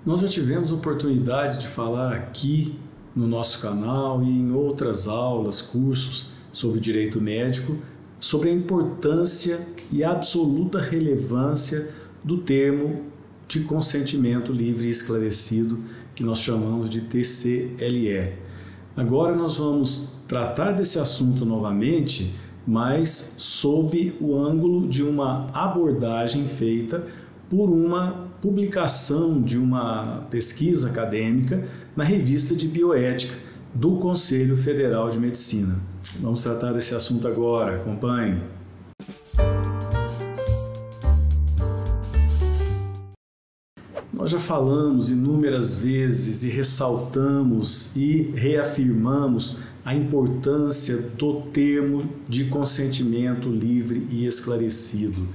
Nós já tivemos oportunidade de falar aqui no nosso canal e em outras aulas, cursos sobre direito médico, sobre a importância e absoluta relevância do termo de consentimento livre e esclarecido, que nós chamamos de TCLE. Agora nós vamos tratar desse assunto novamente, mas sob o ângulo de uma abordagem feita por uma publicação de uma pesquisa acadêmica na revista de bioética do Conselho Federal de Medicina. Vamos tratar desse assunto agora, acompanhe. Nós já falamos inúmeras vezes e ressaltamos e reafirmamos a importância do termo de consentimento livre e esclarecido.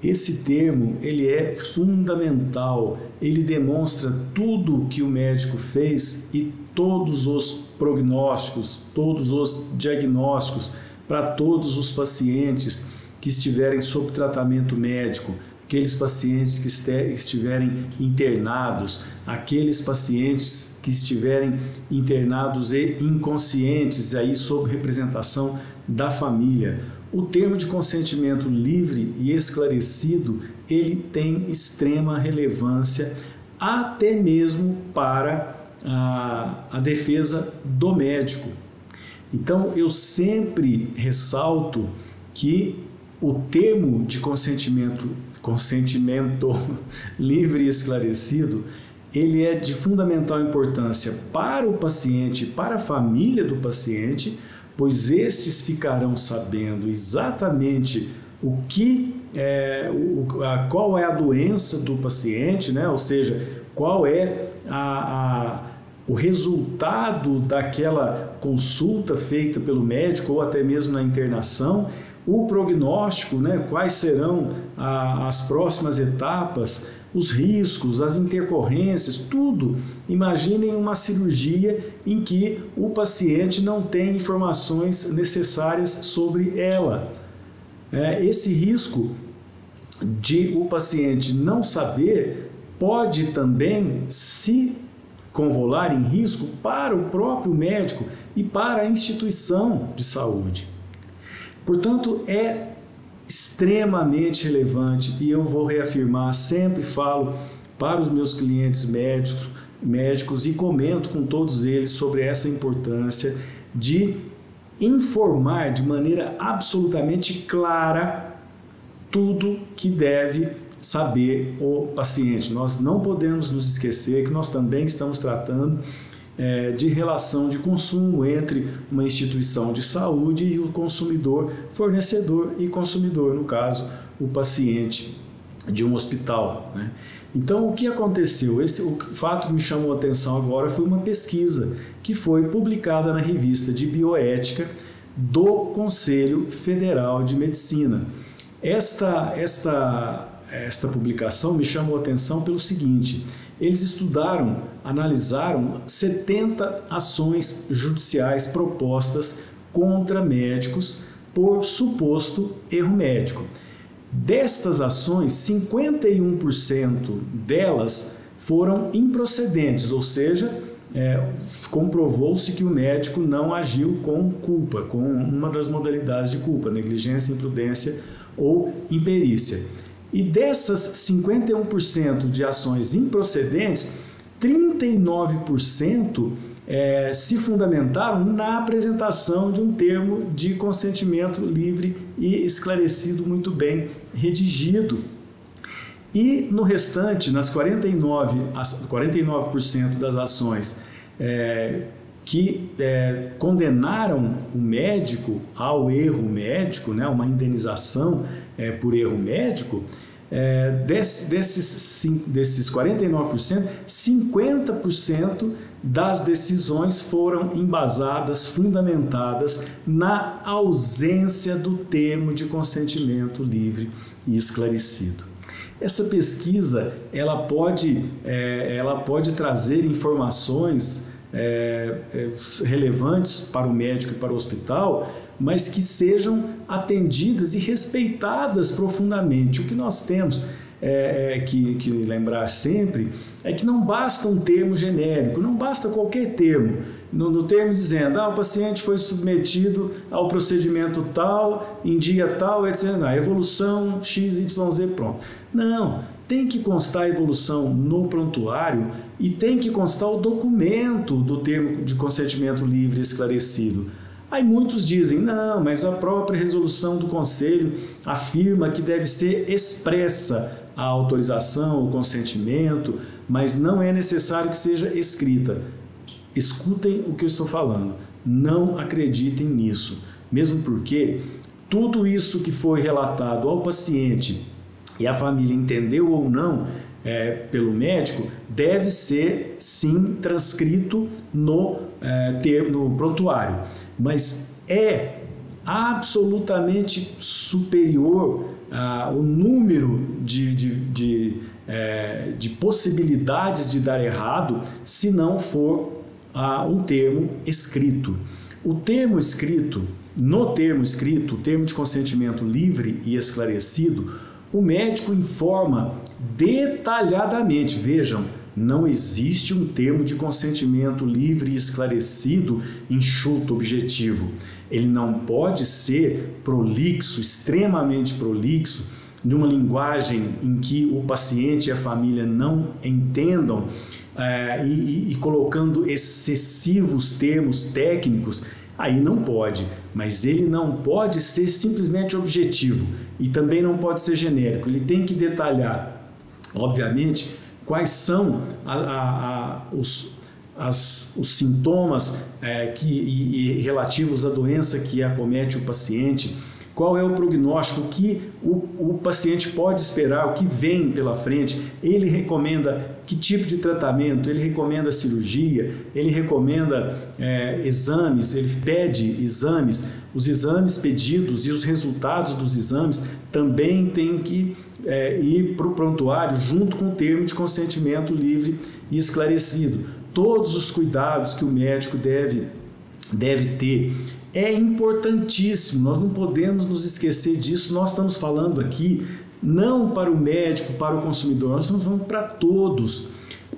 Esse termo, ele é fundamental, ele demonstra tudo o que o médico fez e todos os prognósticos, todos os diagnósticos para todos os pacientes que estiverem sob tratamento médico, aqueles pacientes que estiverem internados, aqueles pacientes que estiverem internados e inconscientes, aí sob representação da família. O termo de consentimento livre e esclarecido, ele tem extrema relevância até mesmo para a defesa do médico. Então, eu sempre ressalto que o termo de consentimento livre e esclarecido, ele é de fundamental importância para o paciente, para a família do paciente, pois estes ficarão sabendo exatamente qual é a doença do paciente, né? Ou seja, qual é o resultado daquela consulta feita pelo médico ou até mesmo na internação, o prognóstico, né? Quais serão as próximas etapas, os riscos, as intercorrências, tudo. Imaginem uma cirurgia em que o paciente não tem informações necessárias sobre ela. Esse risco de o paciente não saber pode também se convolar em risco para o próprio médico e para a instituição de saúde. Portanto, é extremamente relevante e eu vou reafirmar, sempre falo para os meus clientes médicos e comento com todos eles sobre essa importância de informar de maneira absolutamente clara tudo que deve saber o paciente. Nós não podemos nos esquecer que nós também estamos tratando de relação de consumo entre uma instituição de saúde e o consumidor, fornecedor e consumidor, no caso, o paciente de um hospital, né? Então, o que aconteceu? O fato que me chamou a atenção agora foi uma pesquisa que foi publicada na revista de bioética do Conselho Federal de Medicina. Esta publicação me chamou a atenção pelo seguinte: eles analisaram 70 ações judiciais propostas contra médicos por suposto erro médico. Destas ações, 51% delas foram improcedentes, ou seja, comprovou-se que o médico não agiu com culpa, com uma das modalidades de culpa, negligência, imprudência ou imperícia. E dessas 51% de ações improcedentes, 39% se fundamentaram na apresentação de um termo de consentimento livre e esclarecido muito bem redigido. E no restante, nas 49% das ações que condenaram o médico ao erro médico, né, uma indenização por erro médico, desses 49%, 50% das decisões foram embasadas, fundamentadas na ausência do termo de consentimento livre e esclarecido. Essa pesquisa ela pode trazer informações relevantes para o médico e para o hospital, mas que sejam atendidas e respeitadas profundamente. O que nós temos que lembrar sempre é que não basta um termo genérico, não basta qualquer termo. No termo dizendo, o paciente foi submetido ao procedimento tal, em dia tal, etc. Evolução XYZ, pronto. Não, tem que constar a evolução no prontuário e tem que constar o documento do termo de consentimento livre e esclarecido. Aí muitos dizem, não, mas a própria resolução do conselho afirma que deve ser expressa a autorização, o consentimento, mas não é necessário que seja escrita. Escutem o que eu estou falando, não acreditem nisso, mesmo porque tudo isso que foi relatado ao paciente e a família entendeu ou não pelo médico, deve ser sim transcrito no prontuário, mas é absolutamente superior o número de possibilidades de dar errado se não for um termo escrito. O termo escrito, no termo escrito, o termo de consentimento livre e esclarecido, o médico informa detalhadamente, vejam, não existe um termo de consentimento livre e esclarecido enxuto, objetivo. Ele não pode ser prolixo, extremamente prolixo, numa linguagem em que o paciente e a família não entendam e colocando excessivos termos técnicos, aí não pode, mas ele não pode ser simplesmente objetivo e também não pode ser genérico, ele tem que detalhar, obviamente, quais são os sintomas relativos à doença que acomete o paciente, qual é o prognóstico que o paciente pode esperar, o que vem pela frente, ele recomenda que tipo de tratamento, ele recomenda cirurgia, ele recomenda exames, ele pede exames, os exames pedidos e os resultados dos exames também têm que ir para o prontuário junto com o termo de consentimento livre e esclarecido. Todos os cuidados que o médico deve ter. É importantíssimo, nós não podemos nos esquecer disso. Nós estamos falando aqui não para o médico, para o consumidor, nós estamos falando para todos.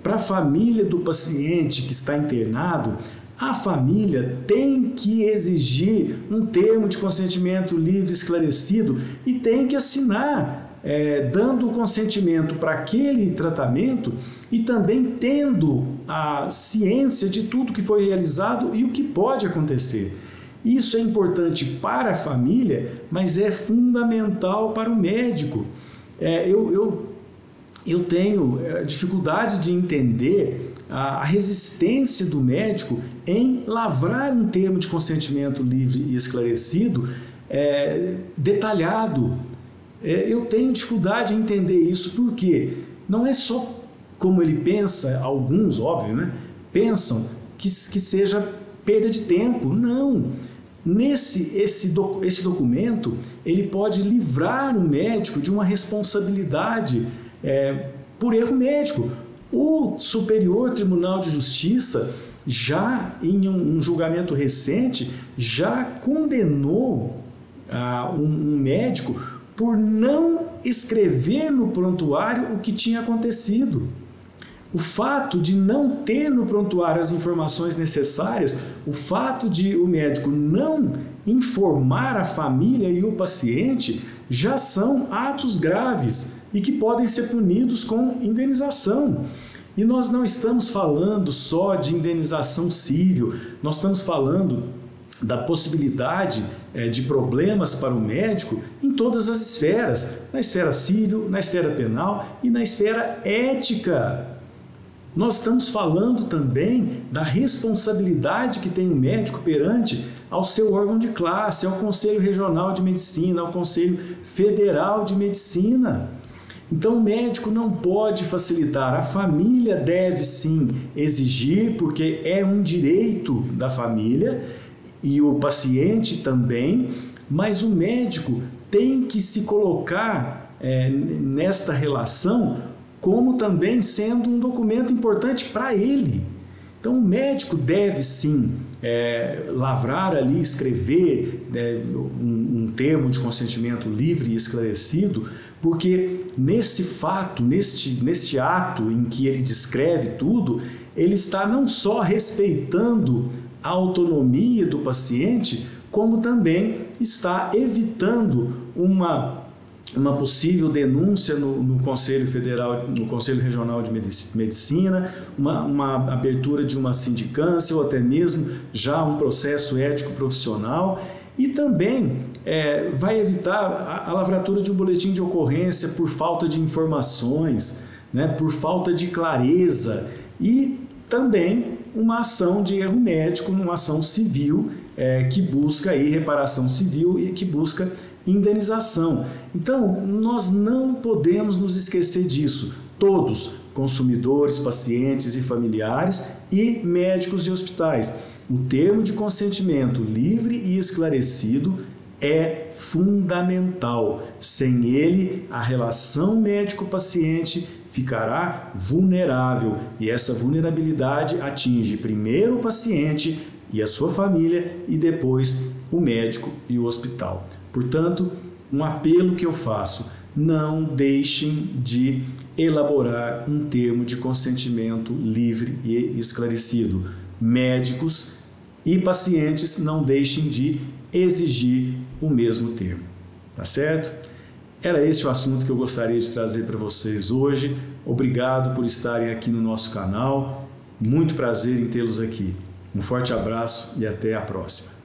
Para a família do paciente que está internado, a família tem que exigir um termo de consentimento livre e esclarecido e tem que assinar, dando o consentimento para aquele tratamento e também tendo a ciência de tudo que foi realizado e o que pode acontecer. Isso é importante para a família, mas é fundamental para o médico. Eu tenho dificuldade de entender a resistência do médico em lavrar um termo de consentimento livre e esclarecido detalhado. Eu tenho dificuldade em entender isso porque não é só como ele pensa, alguns, óbvio, né, pensam que seja perda de tempo. Não. Esse documento ele pode livrar o médico de uma responsabilidade por erro médico. O Superior Tribunal de Justiça, já em um julgamento recente, já condenou um médico por não escrever no prontuário o que tinha acontecido. O fato de não ter no prontuário as informações necessárias, o fato de o médico não informar a família e o paciente, já são atos graves e que podem ser punidos com indenização. E nós não estamos falando só de indenização civil, nós estamos falando da possibilidade de problemas para o médico em todas as esferas, na esfera civil, na esfera penal e na esfera ética. Nós estamos falando também da responsabilidade que tem o médico perante ao seu órgão de classe, ao Conselho Regional de Medicina, ao Conselho Federal de Medicina. Então o médico não pode facilitar, a família deve sim exigir, porque é um direito da família e o paciente também, mas o médico tem que se colocar nesta relação como também sendo um documento importante para ele. Então, o médico deve sim lavrar ali, escrever um termo de consentimento livre e esclarecido, porque nesse fato, neste ato em que ele descreve tudo, ele está não só respeitando a autonomia do paciente, como também está evitando uma possível denúncia no Conselho Federal, no Conselho Regional de Medicina, uma abertura de uma sindicância ou até mesmo já um processo ético profissional, e também vai evitar a lavratura de um boletim de ocorrência por falta de informações, né, por falta de clareza, e também uma ação de erro médico, uma ação civil que busca aí reparação civil e que busca indenização. Então, nós não podemos nos esquecer disso. Todos, consumidores, pacientes e familiares e médicos de hospitais. O termo de consentimento livre e esclarecido é fundamental. Sem ele, a relação médico-paciente ficará vulnerável, e essa vulnerabilidade atinge primeiro o paciente e a sua família e depois o médico e o hospital. Portanto, um apelo que eu faço: não deixem de elaborar um termo de consentimento livre e esclarecido. Médicos e pacientes não deixem de exigir o mesmo termo. Tá certo? Era esse o assunto que eu gostaria de trazer para vocês hoje. Obrigado por estarem aqui no nosso canal. Muito prazer em tê-los aqui. Um forte abraço e até a próxima.